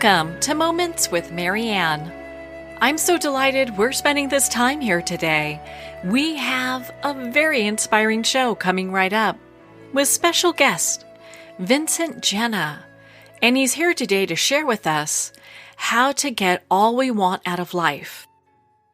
Welcome to Moments with Marianne. I'm so delighted we're spending this time here today. We have a very inspiring show coming right up with special guest, Vincent Genna. And he's here today to share with us how to get all we want out of life.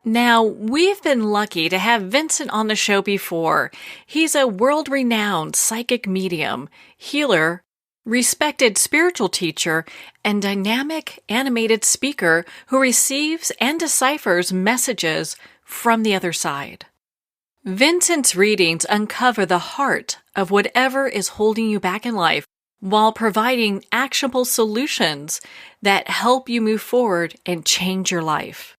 Now, we've been lucky to have Vincent on the show before. He's a world-renowned psychic medium, healer, respected spiritual teacher, and dynamic animated speaker who receives and deciphers messages from the other side. Vincent's readings uncover the heart of whatever is holding you back in life while providing actionable solutions that help you move forward and change your life.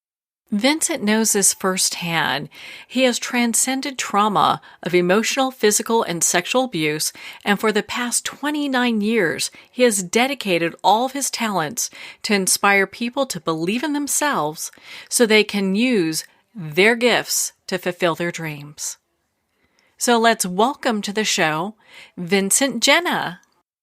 Vincent knows this firsthand. He has transcended trauma of emotional, physical, and sexual abuse, and for the past 29 years, he has dedicated all of his talents to inspire people to believe in themselves so they can use their gifts to fulfill their dreams. So let's welcome to the show, Vincent Genna.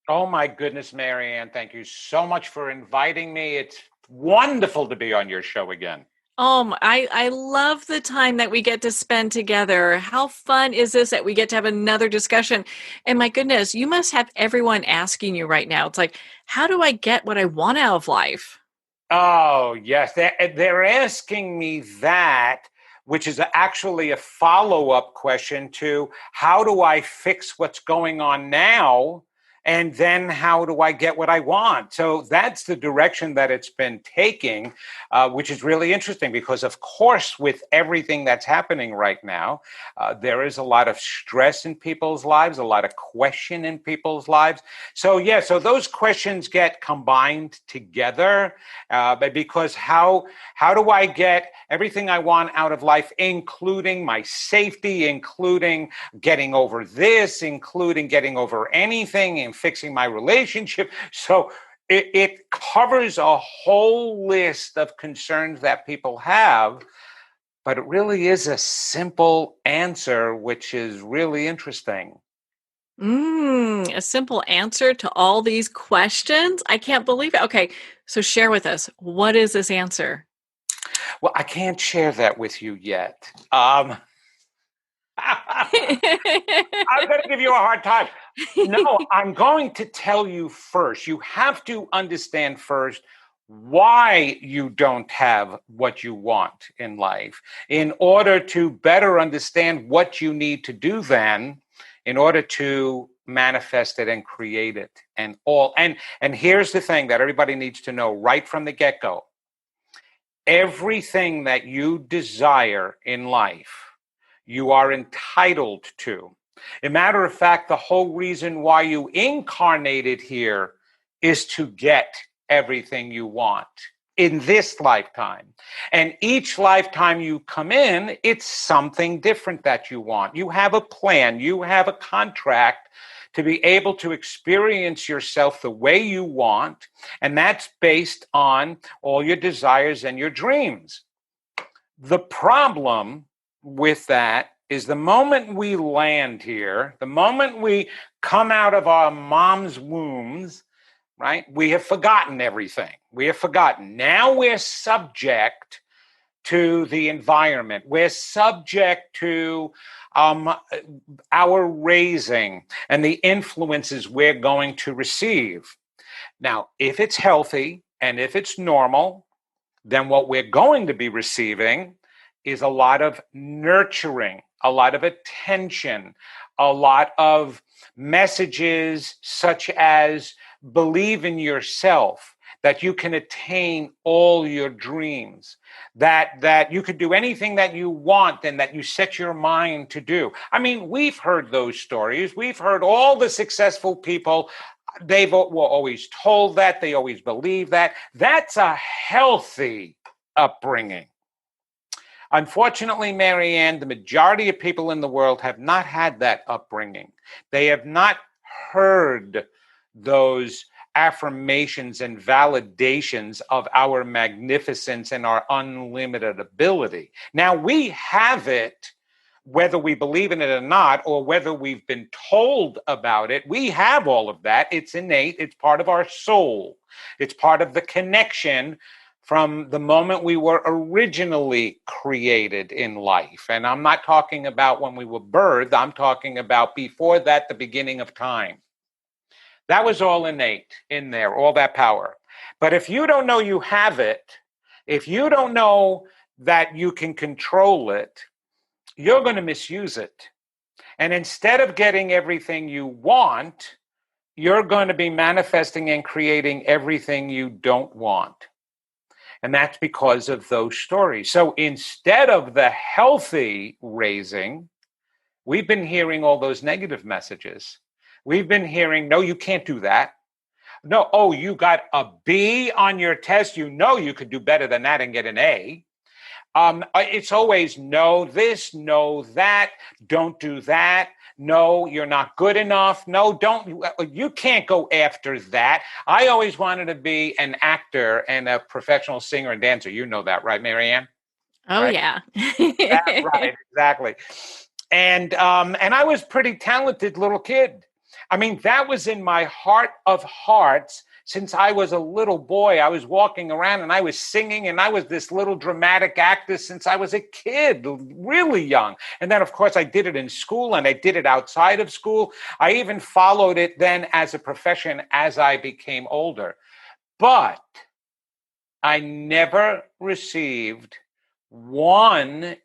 Oh my goodness, Marianne, thank you so much for inviting me. It's wonderful to be on your show again. I love the time that we get to spend together. How fun is this that we get to have another discussion? And my goodness, you must have everyone asking you right now. It's like, how do I get what I want out of life? Oh, yes. They're asking me that, which is actually a follow-up question to how do I fix what's going on now? And then how do I get what I want? So that's the direction that it's been taking, which is really interesting because, of course, with everything that's happening right now, there is a lot of stress in people's lives, a lot of question in people's lives. So, so those questions get combined together because how do I get everything I want out of life, including my safety, including getting over this, including getting over anything, and fixing my relationship. So it covers a whole list of concerns that people have, but it really is a simple answer, which is really interesting. A simple answer to all these questions? I can't believe it. Okay, so share with us. What is this answer? Well, I can't share that with you yet. I'm going to give you a hard time. No, I'm going to tell you first. You have to understand first why you don't have what you want in life in order to better understand what you need to do then in order to manifest it and create it and all. And here's the thing that everybody needs to know right from the get-go. Everything that you desire in life, you are entitled to. As a matter of fact, the whole reason why you incarnated here is to get everything you want in this lifetime. And each lifetime you come in, it's something different that you want. You have a plan, you have a contract to be able to experience yourself the way you want, and that's based on all your desires and your dreams. The problem with that is the moment we land here, the moment we come out of our mom's wombs, right, we have forgotten everything. We have forgotten. Now we're subject to the environment. We're subject to our raising and the influences we're going to receive. Now, if it's healthy and if it's normal, then what we're going to be receiving is a lot of nurturing, a lot of attention, a lot of messages such as believe in yourself, that you can attain all your dreams, that you could do anything that you want and that you set your mind to do. I mean, we've heard those stories. We've heard all the successful people. They were always told that. They always believe that. That's a healthy upbringing. Unfortunately, Marianne, the majority of people in the world have not had that upbringing. They have not heard those affirmations and validations of our magnificence and our unlimited ability. Now, we have it, whether we believe in it or not, or whether we've been told about it. We have all of that. It's innate. It's part of our soul. It's part of the connection from the moment we were originally created in life. And I'm not talking about when we were birthed. I'm talking about before that, the beginning of time. That was all innate in there, all that power. But if you don't know you have it, if you don't know that you can control it, you're going to misuse it. And instead of getting everything you want, you're going to be manifesting and creating everything you don't want. And that's because of those stories. So instead of the healthy raising, we've been hearing all those negative messages. We've been hearing, no, you can't do that. No, oh, you got a B on your test. You know you could do better than that and get an A. It's always no this, no that, don't do that. No, you're not good enough. No, you can't go after that. I always wanted to be an actor and a professional singer and dancer. You know that, right, Marianne? Oh, right? yeah. That's right, exactly. And I was pretty talented little kid. I mean, that was in my heart of hearts. Since I was a little boy, I was walking around and I was singing, and I was this little dramatic actor since I was a kid, really young. And then, of course, I did it in school and I did it outside of school. I even followed it then as a profession as I became older. But I never received one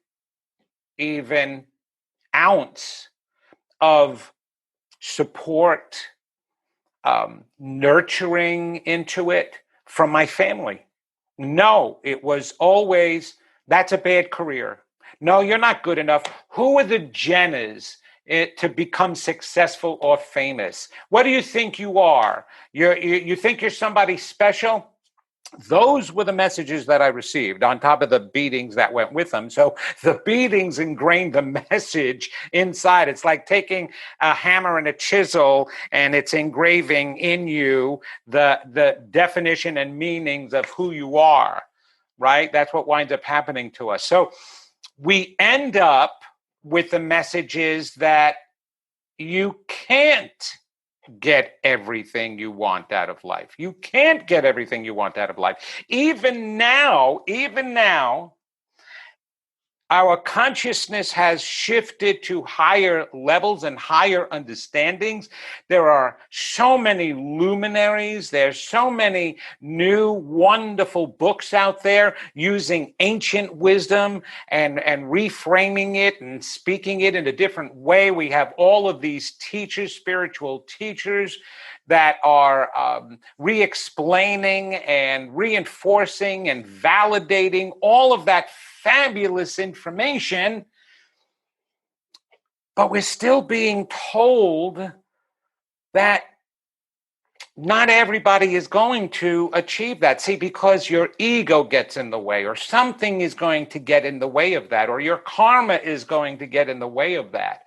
even ounce of support, nurturing into it from my family. No, it was always, that's a bad career. No, you're not good enough. Who are the Gennas to become successful or famous? What do you think you are? You think you're somebody special? Those were the messages that I received on top of the beatings that went with them. So the beatings ingrained the message inside. It's like taking a hammer and a chisel, and it's engraving in you the definition and meanings of who you are, right? That's what winds up happening to us. So we end up with the messages that you can't get everything you want out of life. You can't get everything you want out of life. Even now, our consciousness has shifted to higher levels and higher understandings. There are so many luminaries. There's so many new, wonderful books out there using ancient wisdom and reframing it and speaking it in a different way. We have all of these teachers, spiritual teachers, that are re-explaining and reinforcing and validating all of that fabulous information, but we're still being told that not everybody is going to achieve that. See, because your ego gets in the way, or something is going to get in the way of that, or your karma is going to get in the way of that.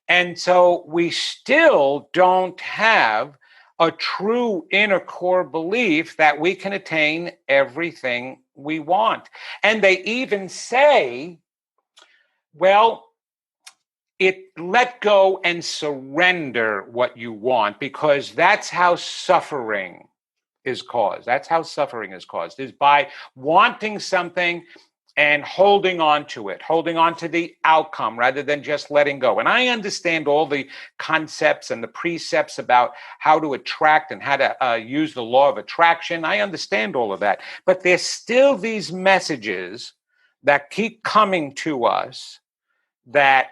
And so we still don't have a true inner core belief that we can attain everything we want. And they even say, well, let go and surrender what you want, because that's how suffering is caused. That's how suffering is caused, is by wanting something and holding on to it, holding on to the outcome rather than just letting go. And I understand all the concepts and the precepts about how to attract and how to use the law of attraction. I understand all of that. But there's still these messages that keep coming to us that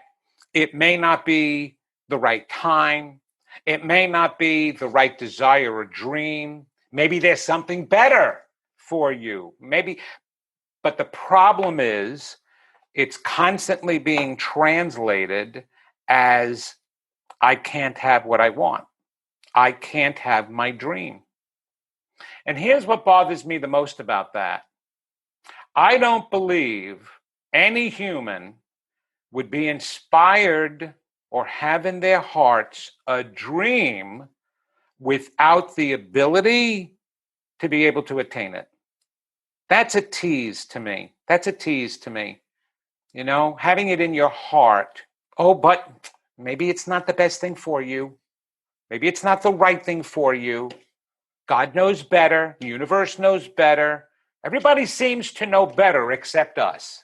it may not be the right time. It may not be the right desire or dream. Maybe there's something better for you. But the problem is, it's constantly being translated as, I can't have what I want. I can't have my dream. And here's what bothers me the most about that. I don't believe any human would be inspired or have in their hearts a dream without the ability to be able to attain it. That's a tease to me. That's a tease to me. having it in your heart, oh, but maybe it's not the best thing for you. Maybe it's not the right thing for you. God knows better. The universe knows better. Everybody seems to know better except us.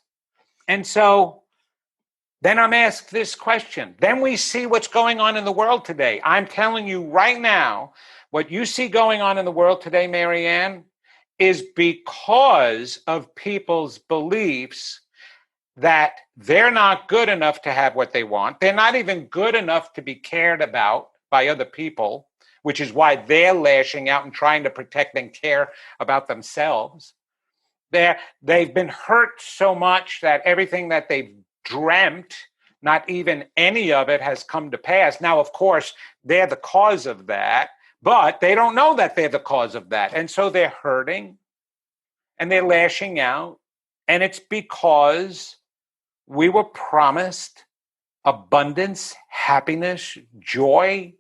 And so then I'm asked this question. Then we see what's going on in the world today. I'm telling you right now, what you see going on in the world today, Marianne, is because of people's beliefs that they're not good enough to have what they want. They're not even good enough to be cared about by other people, which is why they're lashing out and trying to protect and care about themselves. They've been hurt so much that everything that they've dreamt, not even any of it has come to pass. Now, of course, they're the cause of that, but they don't know that they're the cause of that. And so they're hurting and they're lashing out. And it's because we were promised abundance, happiness, joy.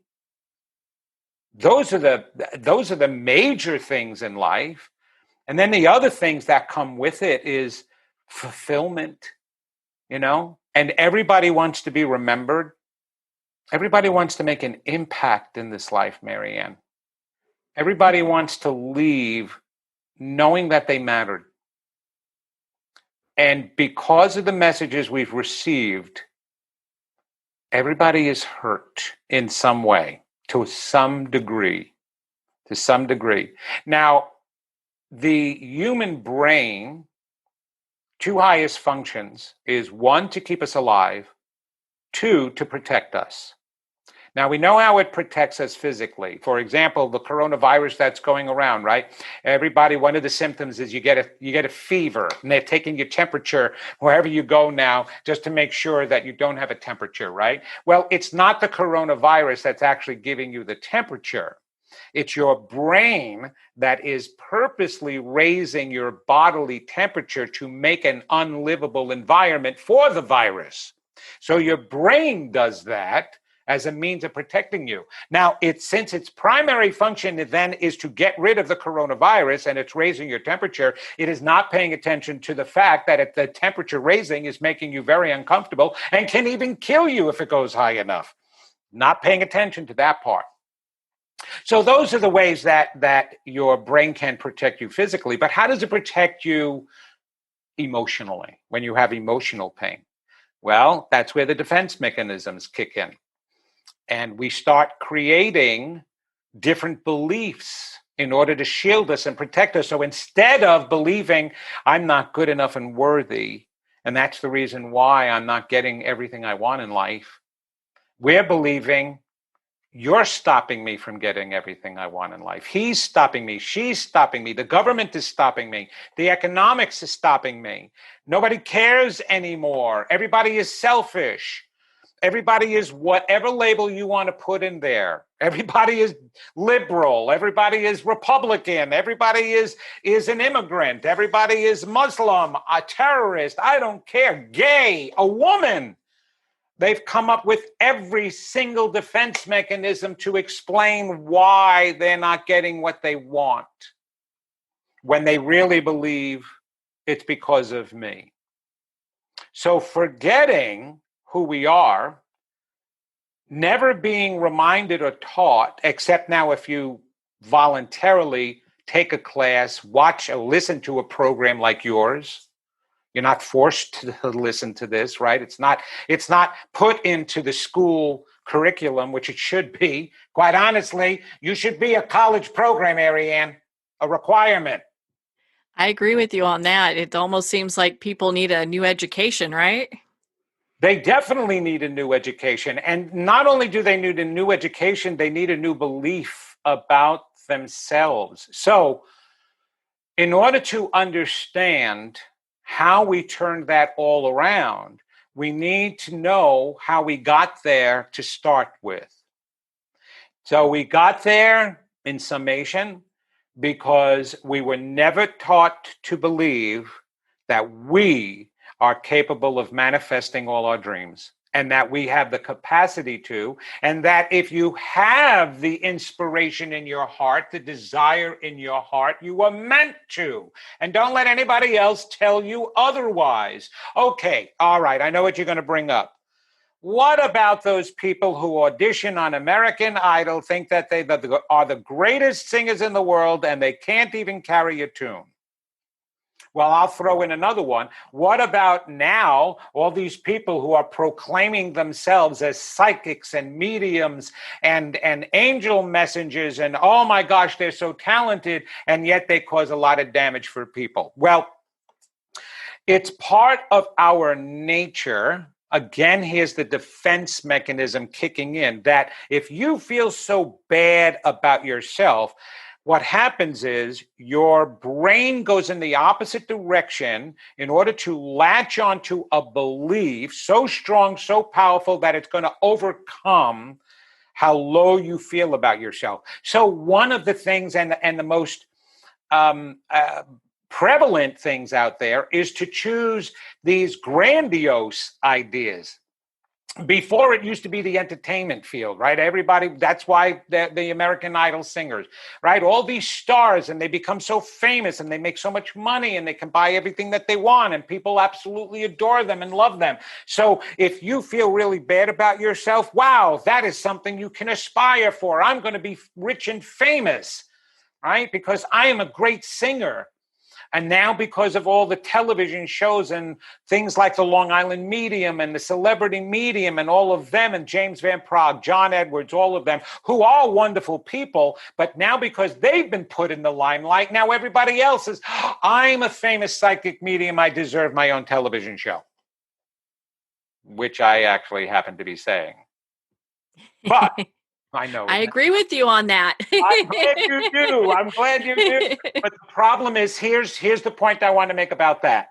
Those are the major things in life. And then the other things that come with it is fulfillment, and everybody wants to be remembered. Everybody wants to make an impact in this life, Marianne. Everybody wants to leave knowing that they mattered. And because of the messages we've received, everybody is hurt in some way, to some degree. Now, the human brain, two highest functions is 1, to keep us alive, 2, to protect us. Now, we know how it protects us physically. For example, the coronavirus that's going around, right? Everybody, one of the symptoms is you get a fever, and they're taking your temperature wherever you go now just to make sure that you don't have a temperature, right? Well, it's not the coronavirus that's actually giving you the temperature. It's your brain that is purposely raising your bodily temperature to make an unlivable environment for the virus. So your brain does that as a means of protecting you. Now, since its primary function then is to get rid of the coronavirus and it's raising your temperature, it is not paying attention to the fact that the temperature raising is making you very uncomfortable and can even kill you if it goes high enough. Not paying attention to that part. So those are the ways that your brain can protect you physically. But how does it protect you emotionally when you have emotional pain? Well, that's where the defense mechanisms kick in. And we start creating different beliefs in order to shield us and protect us. So instead of believing I'm not good enough and worthy, and that's the reason why I'm not getting everything I want in life, we're believing you're stopping me from getting everything I want in life. He's stopping me. She's stopping me. The government is stopping me. The economics is stopping me. Nobody cares anymore. Everybody is selfish. Everybody is whatever label you want to put in there. Everybody is liberal. Everybody is Republican. Everybody is an immigrant. Everybody is Muslim, a terrorist. I don't care. Gay, a woman. They've come up with every single defense mechanism to explain why they're not getting what they want when they really believe it's because of me. So forgetting who we are, never being reminded or taught, except now if you voluntarily take a class, watch or listen to a program like yours. You're not forced to listen to this, right? It's not put into the school curriculum, which it should be. Quite honestly, you should be a college program, Marianne, a requirement. I agree with you on that. It almost seems like people need a new education, right? They definitely need a new education. And not only do they need a new education, they need a new belief about themselves. So in order to understand how we turned that all around, we need to know how we got there to start with. So we got there, in summation, because we were never taught to believe that we are capable of manifesting all our dreams. and that we have the capacity to, and that if you have the inspiration in your heart, the desire in your heart, you are meant to. And don't let anybody else tell you otherwise. Okay, all right, I know what you're going to bring up. What about those people who audition on American Idol, think that they are the greatest singers in the world, and they can't even carry a tune? Well, I'll throw in another one. What about now all these people who are proclaiming themselves as psychics and mediums and angel messengers, and oh my gosh, they're so talented, and yet they cause a lot of damage for people? Well, it's part of our nature. Again, here's the defense mechanism kicking in, that if you feel so bad about yourself, what happens is your brain goes in the opposite direction in order to latch onto a belief so strong, so powerful that it's going to overcome how low you feel about yourself. So one of the things and the most prevalent things out there is to choose these grandiose ideas. Before, it used to be the entertainment field, right? Everybody, that's why the American Idol singers, right? All these stars, and they become so famous, and they make so much money, and they can buy everything that they want, and people absolutely adore them and love them. So if you feel really bad about yourself, wow, that is something you can aspire for. I'm going to be rich and famous, right? Because I am a great singer. And now, because of all the television shows and things like the Long Island Medium and the Celebrity Medium and all of them, and James Van Praagh, John Edwards, all of them, who are wonderful people, but now because they've been put in the limelight, now everybody else is, I'm a famous psychic medium, I deserve my own television show, which I actually happen to be saying. But I know. I agree with you on that. I'm glad you do. I'm glad you do. But the problem is, here's the point I want to make about that.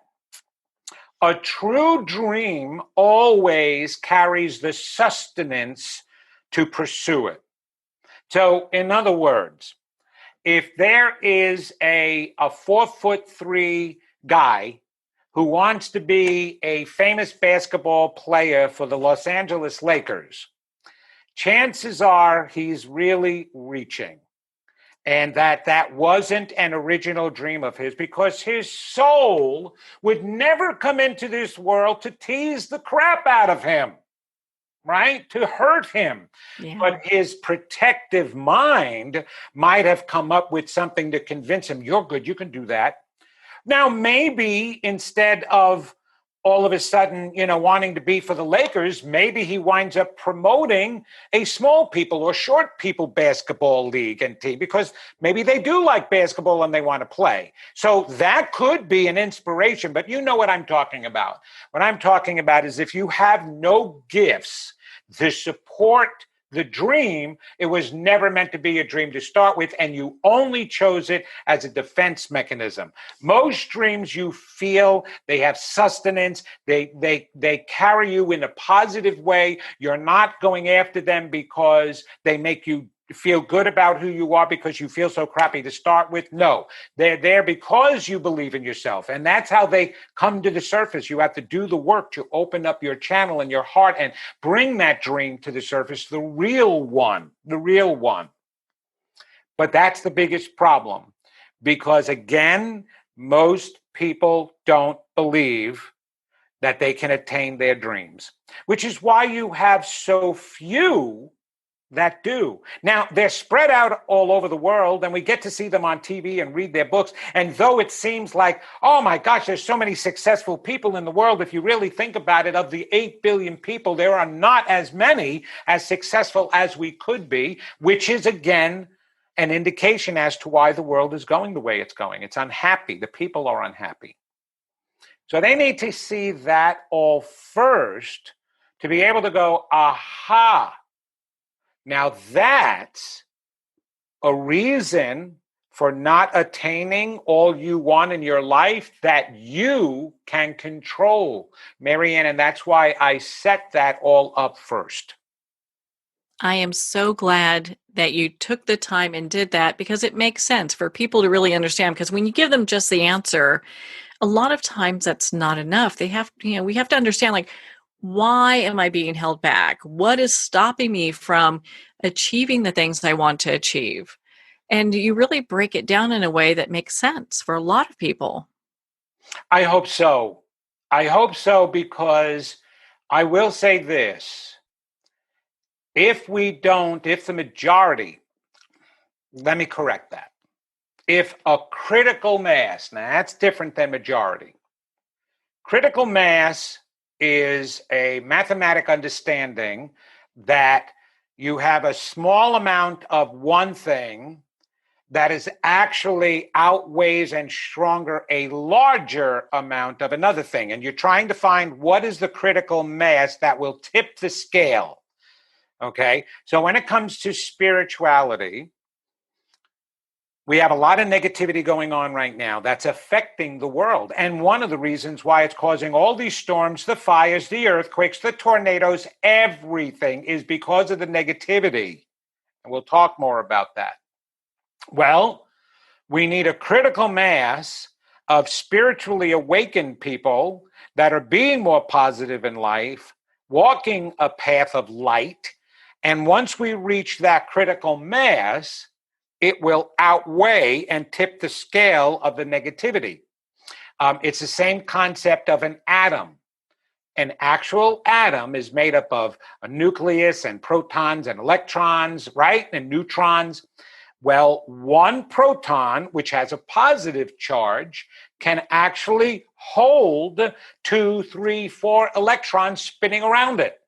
A true dream always carries the sustenance to pursue it. So, in other words, if there is a 4'3" guy who wants to be a famous basketball player for the Los Angeles Lakers, chances are he's really reaching, and that wasn't an original dream of his, because his soul would never come into this world to tease the crap out of him, right? To hurt him. Yeah. But his protective mind might have come up with something to convince him, you're good, you can do that. Now, maybe instead of all of a sudden, wanting to be for the Lakers, maybe he winds up promoting a small people or short people basketball league and team, because maybe they do like basketball and they want to play. So that could be an inspiration, but you know what I'm talking about. What I'm talking about is if you have no gifts to support the dream, it was never meant to be a dream to start with, and you only chose it as a defense mechanism. Most dreams, you feel they have sustenance, they carry you in a positive way. You're not going after them because they make you feel good about who you are because you feel so crappy to start with. No, they're there because you believe in yourself. And that's how they come to the surface. You have to do the work to open up your channel and your heart and bring that dream to the surface, the real one. But that's the biggest problem, because again, most people don't believe that they can attain their dreams, which is why you have so few that do. Now, they're spread out all over the world, and we get to see them on TV and read their books. And though it seems like, oh my gosh, there's so many successful people in the world, if you really think about it, of the 8 billion people, there are not as many as successful as we could be, which is, again, an indication as to why the world is going the way it's going. It's unhappy. The people are unhappy. So they need to see that all first to be able to go, aha, now that's a reason for not attaining all you want in your life that you can control, Marianne, and that's why I set that all up first. I am so glad that you took the time and did that, because it makes sense for people to really understand, because when you give them just the answer, a lot of times that's not enough. We have to understand, like, Why am I being held back? What is stopping me from achieving the things I want to achieve? And you really break it down in a way that makes sense for a lot of people. I hope so. I hope so, because I will say this. If the majority, let me correct that. If a critical mass, now that's different than majority. Critical mass is a mathematic understanding that you have a small amount of one thing that is actually outweighs and stronger a larger amount of another thing. And you're trying to find what is the critical mass that will tip the scale. Okay. So when it comes to spirituality, we have a lot of negativity going on right now that's affecting the world. And one of the reasons why it's causing all these storms, the fires, the earthquakes, the tornadoes, everything is because of the negativity. And we'll talk more about that. Well, we need a critical mass of spiritually awakened people that are being more positive in life, walking a path of light. And once we reach that critical mass, it will outweigh and tip the scale of the negativity. It's the same concept of an atom. An actual atom is made up of a nucleus and protons and electrons, right? And neutrons. Well, one proton, which has a positive charge, can actually hold 2, 3, 4 electrons spinning around it.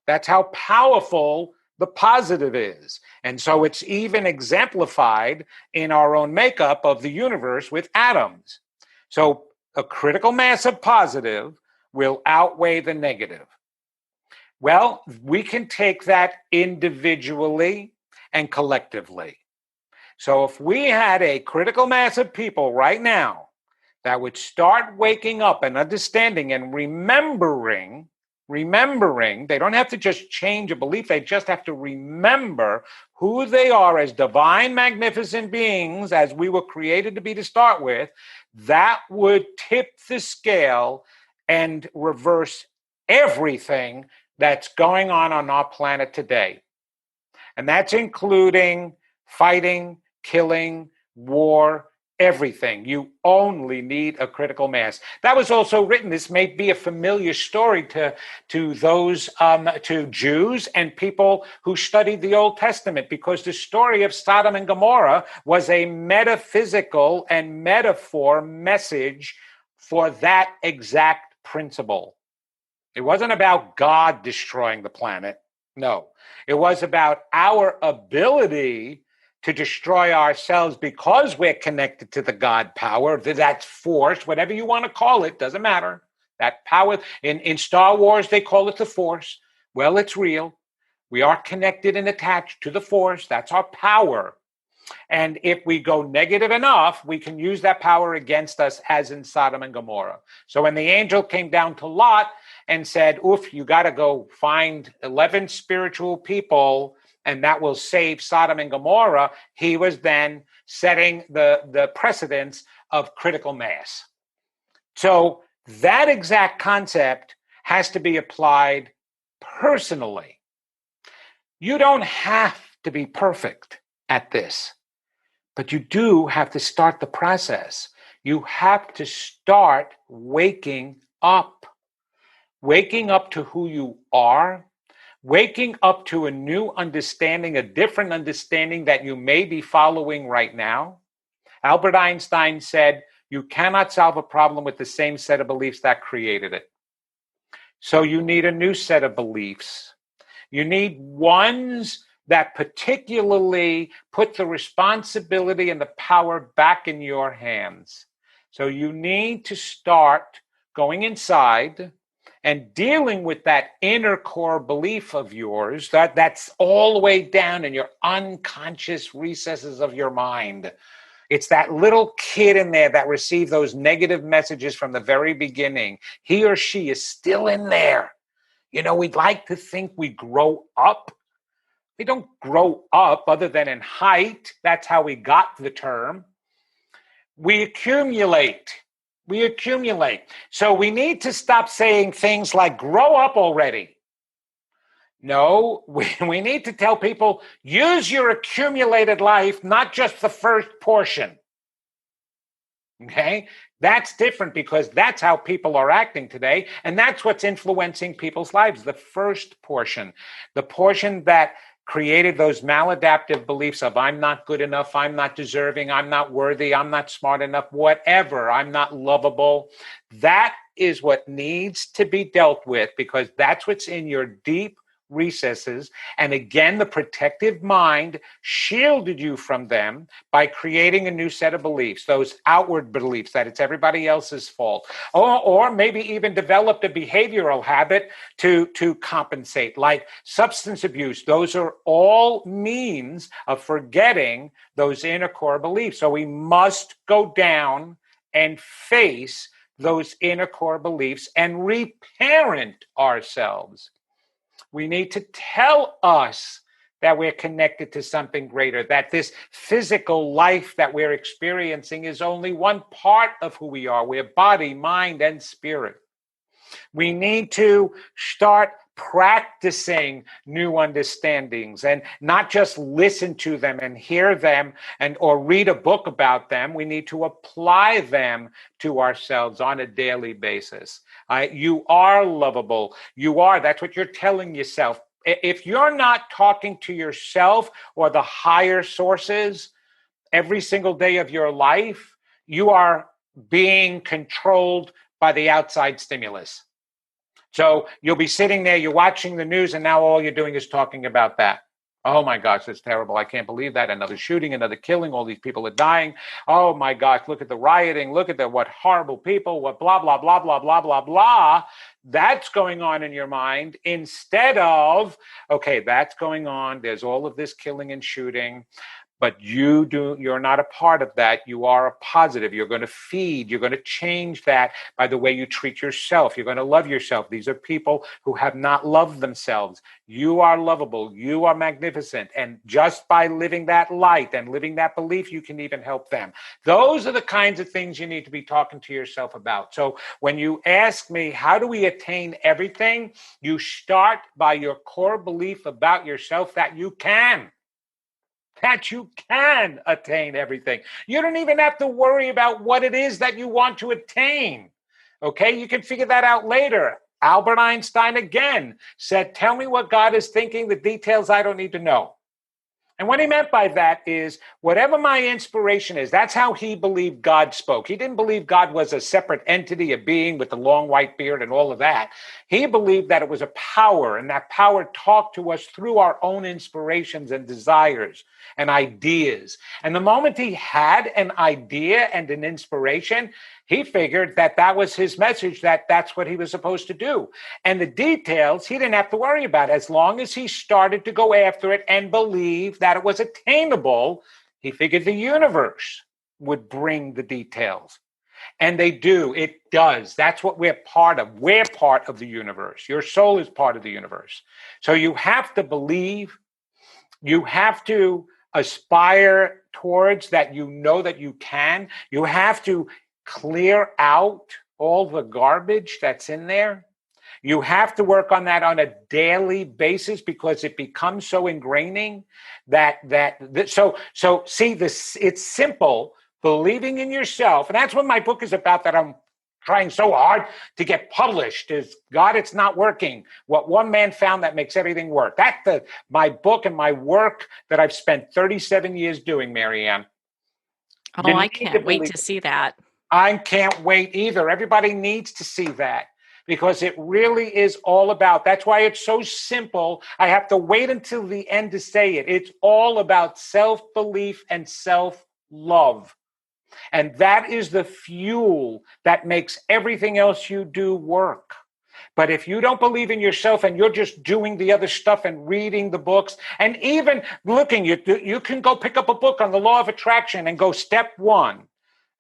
That's how powerful the positive is. And so it's even exemplified in our own makeup of the universe with atoms. So a critical mass of positive will outweigh the negative. Well, we can take that individually and collectively. So if we had a critical mass of people right now that would start waking up and understanding and remembering, they don't have to just change a belief, they just have to remember who they are as divine, magnificent beings, as we were created to be to start with, that would tip the scale and reverse everything that's going on our planet today. And that's including fighting, killing, war, everything. You only need a critical mass. That was also written. This may be a familiar story to those to Jews and people who studied the Old Testament, because the story of Sodom and Gomorrah was a metaphysical and metaphor message for that exact principle. It wasn't about God destroying the planet. No, it was about our ability to destroy ourselves because we're connected to the God power, that force, whatever you want to call it, doesn't matter. That power, in Star Wars, they call it the Force. Well, it's real. We are connected and attached to the Force. That's our power. And if we go negative enough, we can use that power against us, as in Sodom and Gomorrah. So when the angel came down to Lot and said, oof, you got to go find 11 spiritual people and that will save Sodom and Gomorrah, he was then setting the precedence of critical mass. So that exact concept has to be applied personally. You don't have to be perfect at this, but you do have to start the process. You have to start waking up to who you are, waking up to a new understanding, a different understanding that you may be following right now. Albert Einstein said, you cannot solve a problem with the same set of beliefs that created it. So you need a new set of beliefs. You need ones that particularly put the responsibility and the power back in your hands. So you need to start going inside and dealing with that inner core belief of yours that's all the way down in your unconscious recesses of your mind. It's that little kid in there that received those negative messages from the very beginning. He or she is still in there. You know, we'd like to think we grow up. We don't grow up other than in height. That's how we got the term. We accumulate. We accumulate. So we need to stop saying things like, grow up already. No, we need to tell people, use your accumulated life, not just the first portion. Okay? That's different because that's how people are acting today. And that's what's influencing people's lives. The first portion, the portion that created those maladaptive beliefs of I'm not good enough, I'm not deserving, I'm not worthy, I'm not smart enough, whatever, I'm not lovable. That is what needs to be dealt with because that's what's in your deep recesses. And again, the protective mind shielded you from them by creating a new set of beliefs, those outward beliefs that it's everybody else's fault, or maybe even developed a behavioral habit to compensate, like substance abuse. Those are all means of forgetting those inner core beliefs. So we must go down and face those inner core beliefs and reparent ourselves. We need to tell us that we're connected to something greater, that this physical life that we're experiencing is only one part of who we are. We're body, mind, and spirit. We need to start practicing new understandings and not just listen to them and hear them or read a book about them. We need to apply them to ourselves on a daily basis. You are lovable. That's what you're telling yourself. If you're not talking to yourself or the higher sources every single day of your life, you are being controlled by the outside stimulus. So you'll be sitting there, you're watching the news, and now all you're doing is talking about that. Oh my gosh, it's terrible. I can't believe that. Another shooting, another killing. All these people are dying. Oh my gosh, look at the rioting. Look at what horrible people, what blah, blah, blah, blah, blah, blah, blah. That's going on in your mind instead of, okay, that's going on. There's all of this killing and shooting. But you're not a part of that. You are a positive. You're going to feed. You're going to change that by the way you treat yourself. You're going to love yourself. These are people who have not loved themselves. You are lovable. You are magnificent. And just by living that light and living that belief, you can even help them. Those are the kinds of things you need to be talking to yourself about. So when you ask me, how do we attain everything? You start by your core belief about yourself that you can attain everything. You don't even have to worry about what it is that you want to attain. Okay, you can figure that out later. Albert Einstein again said, tell me what God is thinking, the details I don't need to know. And what he meant by that is whatever my inspiration is, that's how he believed God spoke. He didn't believe God was a separate entity, a being with the long white beard and all of that. He believed that it was a power, and that power talked to us through our own inspirations and desires and ideas. And the moment he had an idea and an inspiration, he figured that was his message, that's what he was supposed to do. And the details, he didn't have to worry about. As long as he started to go after it and believe that it was attainable, he figured the universe would bring the details. And they do. It does. That's what we're part of. We're part of the universe. Your soul is part of the universe. So you have to believe. You have to aspire towards that. You know that you can. You have to clear out all the garbage that's in there. You have to work on that on a daily basis because it becomes so ingraining so see this. It's simple. Believing in yourself, and that's what my book is about, that I'm trying so hard to get published, is God, it's not working. What one man found that makes everything work. That's my book and my work that I've spent 37 years doing, Marianne. Oh, I can't wait to see that. I can't wait either. Everybody needs to see that because it really is all about, that's why it's so simple. I have to wait until the end to say it. It's all about self-belief and self-love. And that is the fuel that makes everything else you do work. But if you don't believe in yourself and you're just doing the other stuff and reading the books and even looking, you can go pick up a book on the law of attraction and go step 1.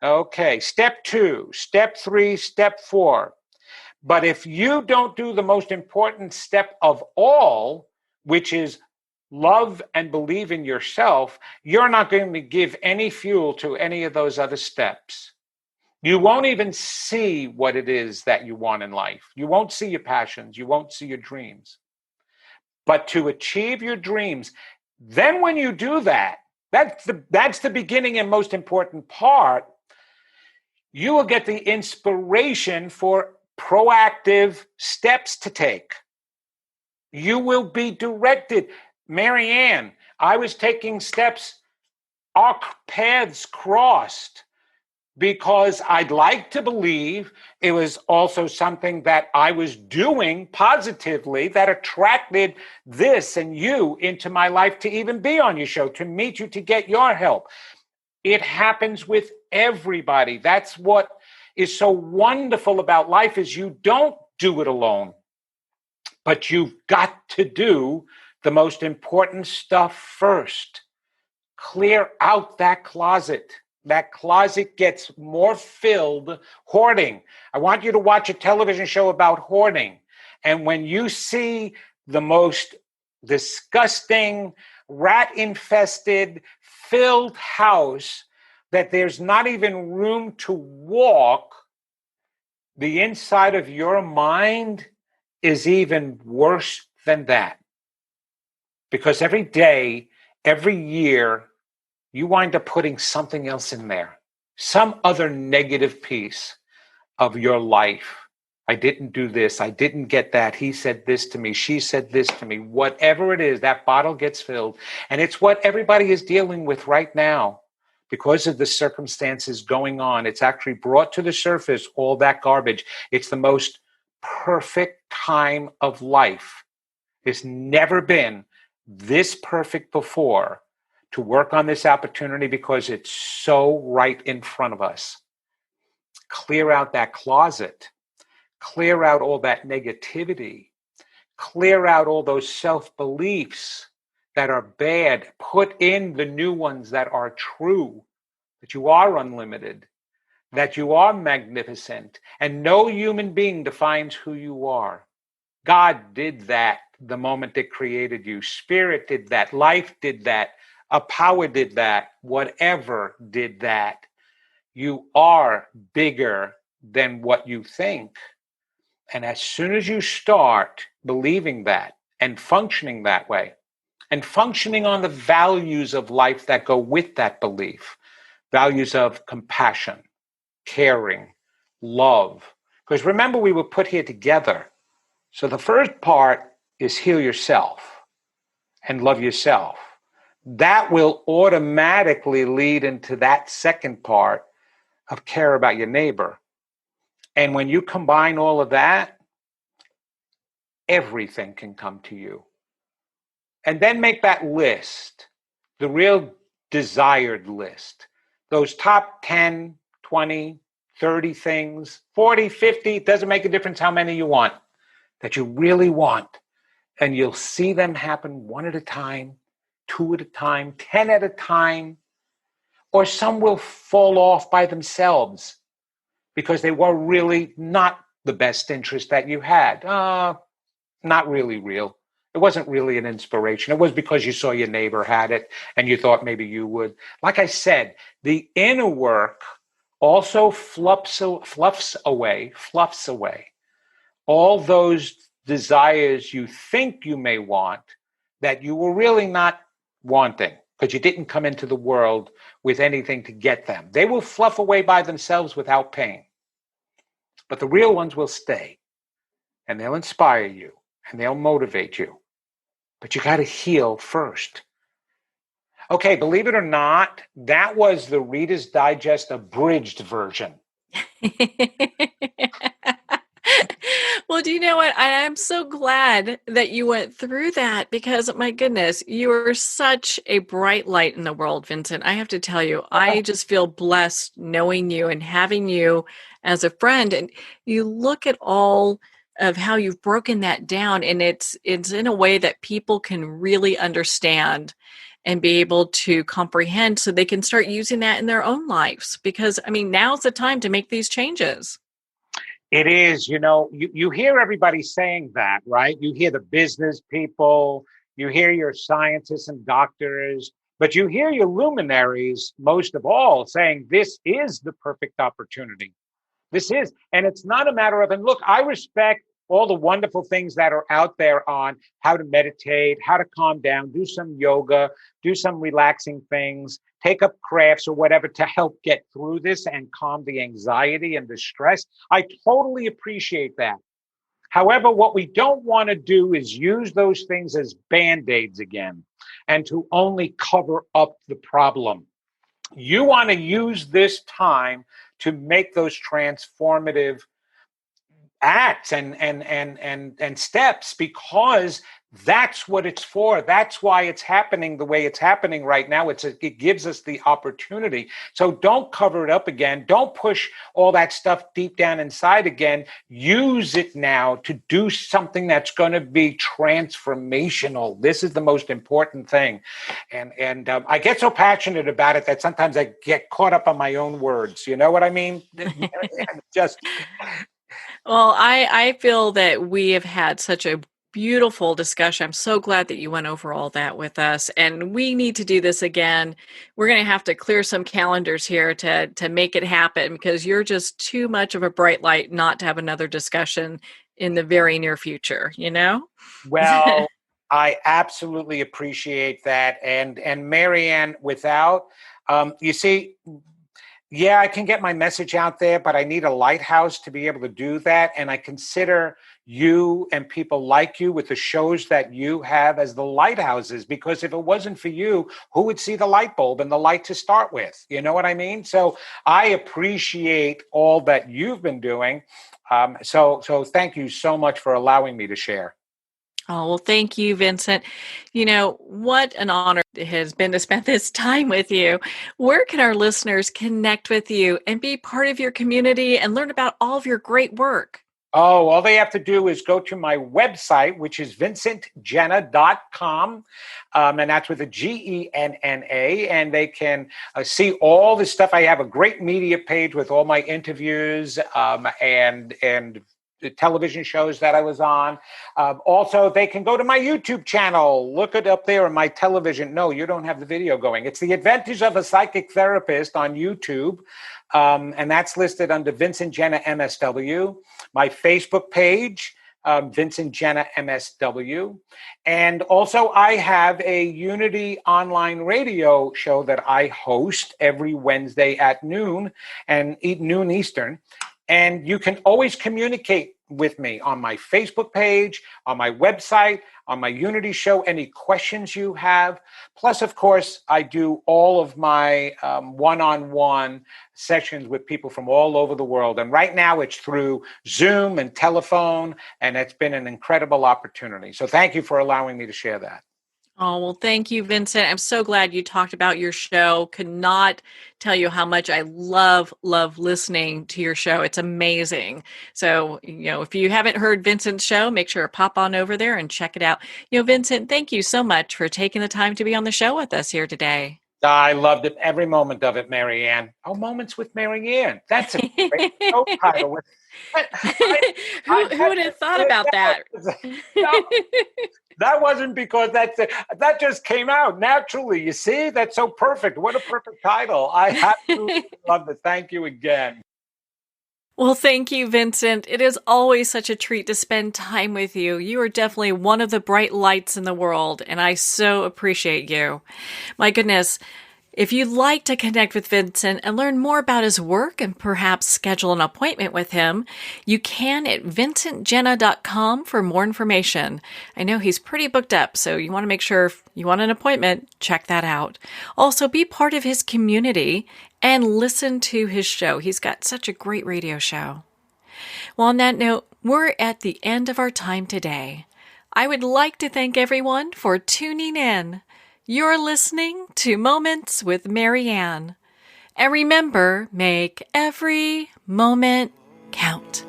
Okay, step 2, step 3, step 4. But if you don't do the most important step of all, which is love and believe in yourself, you're not going to give any fuel to any of those other steps. You won't even see what it is that you want in life. You won't see your passions. You won't see your dreams. But to achieve your dreams, then when you do that, that's the beginning and most important part. You will get the inspiration for proactive steps to take. You will be directed. Marianne, I was taking steps, our paths crossed because I'd like to believe it was also something that I was doing positively that attracted this and you into my life to even be on your show, to meet you, to get your help. It happens with everybody. That's what is so wonderful about life is you don't do it alone, but you've got to do the most important stuff first. Clear out that closet. That closet gets more filled. Hoarding. I want you to watch a television show about hoarding. And when you see the most disgusting, rat-infested, filled house that there's not even room to walk, the inside of your mind is even worse than that. Because every day, every year, you wind up putting something else in there, some other negative piece of your life. I didn't do this. I didn't get that. He said this to me. She said this to me. Whatever it is, that bottle gets filled. And it's what everybody is dealing with right now because of the circumstances going on. It's actually brought to the surface all that garbage. It's the most perfect time of life. It's never been this perfect before to work on this opportunity because it's so right in front of us. Clear out that closet. Clear out all that negativity. Clear out all those self-beliefs that are bad. Put in the new ones that are true, that you are unlimited, that you are magnificent, and no human being defines who you are. God did that the moment it created you. Spirit did that. Life did that. A power did that. Whatever did that. You are bigger than what you think. And as soon as you start believing that and functioning that way, and functioning on the values of life that go with that belief, values of compassion, caring, love. Because remember, we were put here together. So the first part is heal yourself and love yourself. That will automatically lead into that second part of care about your neighbor. And when you combine all of that, everything can come to you. And then make that list, the real desired list. Those top 10, 20, 30 things, 40, 50, it doesn't make a difference how many you want, that you really want. And you'll see them happen one at a time, 2 at a time, 10 at a time, or some will fall off by themselves because they were really not the best interest that you had. Not really real. It wasn't really an inspiration. It was because you saw your neighbor had it and you thought maybe you would. Like I said, the inner work also fluffs away all those desires you think you may want that you were really not wanting because you didn't come into the world with anything to get them. They will fluff away by themselves without pain. But the real ones will stay and they'll inspire you and they'll motivate you. But you got to heal first. Okay, believe it or not, that was the Reader's Digest abridged version. Well, do you know what? I'm so glad that you went through that because, my goodness, you are such a bright light in the world, Vincent. I have to tell you, I just feel blessed knowing you and having you as a friend. And you look at all of how you've broken that down, and it's in a way that people can really understand and be able to comprehend so they can start using that in their own lives. Because, I mean, now's the time to make these changes. It is, you hear everybody saying that, right? You hear the business people, you hear your scientists and doctors, But you hear your luminaries most of all saying this is the perfect opportunity. This is, and it's not a matter of, and look, I respect all the wonderful things that are out there on how to meditate, how to calm down, do some yoga, do some relaxing things, take up crafts or whatever to help get through this and calm the anxiety and the stress. I totally appreciate that. However, what we don't want to do is use those things as band-aids again and to only cover up the problem. You want to use this time to make those transformative acts and steps, because that's what it's for. That's why it's happening the way it's happening right now. It gives us the opportunity. So don't cover it up again. Don't push all that stuff deep down inside again. Use it now to do something that's going to be transformational. This is the most important thing. And I get so passionate about it that sometimes I get caught up on my own words. You know what I mean? Just... Well, I feel that we have had such a beautiful discussion. I'm so glad that you went over all that with us, and we need to do this again. We're going to have to clear some calendars here to make it happen, because you're just too much of a bright light not to have another discussion in the very near future, you know? Well, I absolutely appreciate that. And Marianne, without, you see, yeah, I can get my message out there, but I need a lighthouse to be able to do that. And I consider you and people like you with the shows that you have as the lighthouses, because if it wasn't for you, who would see the light bulb and the light to start with? You know what I mean? So I appreciate all that you've been doing. So thank you so much for allowing me to share. Oh, well, thank you, Vincent. You know, what an honor it has been to spend this time with you. Where can our listeners connect with you and be part of your community and learn about all of your great work? Oh, all they have to do is go to my website, which is vincentgenna.com. And that's with a Genna. And they can see all the stuff. I have a great media page with all my interviews and the television shows that I was on. Also, they can go to my YouTube channel. Look it up there on my television. No, you don't have the video going. It's The Adventures of a Psychic Therapist on YouTube. And that's listed under Vincent Genna MSW. My Facebook page, Vincent Genna MSW. And also, I have a Unity online radio show that I host every Wednesday at noon Eastern. And you can always communicate with me on my Facebook page, on my website, on my Unity show, any questions you have. Plus, of course, I do all of my one-on-one sessions with people from all over the world. And right now it's through Zoom and telephone, and it's been an incredible opportunity. So thank you for allowing me to share that. Oh, well, thank you, Vincent. I'm so glad you talked about your show. Could not tell you how much I love listening to your show. It's amazing. So, you know, if you haven't heard Vincent's show, make sure to pop on over there and check it out. You know, Vincent, thank you so much for taking the time to be on the show with us here today. I loved it. Every moment of it, Marianne. Oh, Moments with Marianne. That's a great show title. Who would have thought about that? No, that wasn't because that just came out naturally. You see, that's so perfect. What a perfect title. I absolutely love it. Thank you again. Well, thank you, Vincent. It is always such a treat to spend time with you. You are definitely one of the bright lights in the world, and I so appreciate you. My goodness. If you'd like to connect with Vincent and learn more about his work and perhaps schedule an appointment with him, you can at vincentgenna.com for more information. I know he's pretty booked up, so you want to make sure if you want an appointment, check that out. Also, be part of his community and listen to his show. He's got such a great radio show. Well, on that note, we're at the end of our time today. I would like to thank everyone for tuning in. You're listening to Moments with Marianne. And remember, make every moment count.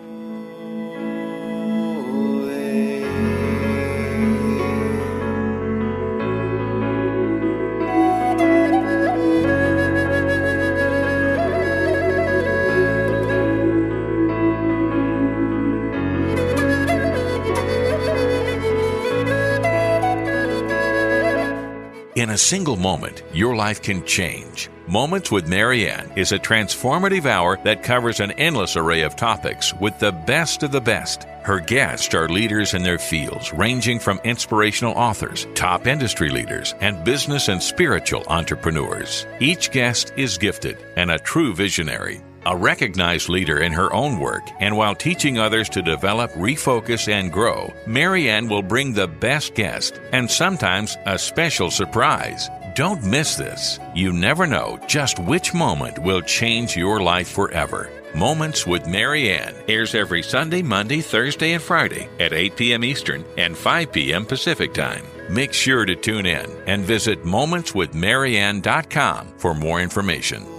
In a single moment, your life can change. Moments with Marianne is a transformative hour that covers an endless array of topics with the best of the best. Her guests are leaders in their fields, ranging from inspirational authors, top industry leaders, and business and spiritual entrepreneurs. Each guest is gifted and a true visionary, a recognized leader in her own work, and while teaching others to develop, refocus, and grow, Marianne will bring the best guest and sometimes a special surprise. Don't miss this. You never know just which moment will change your life forever. Moments with Marianne airs every Sunday, Monday, Thursday, and Friday at 8 p.m. Eastern and 5 p.m. Pacific Time. Make sure to tune in and visit momentswithmarianne.com for more information.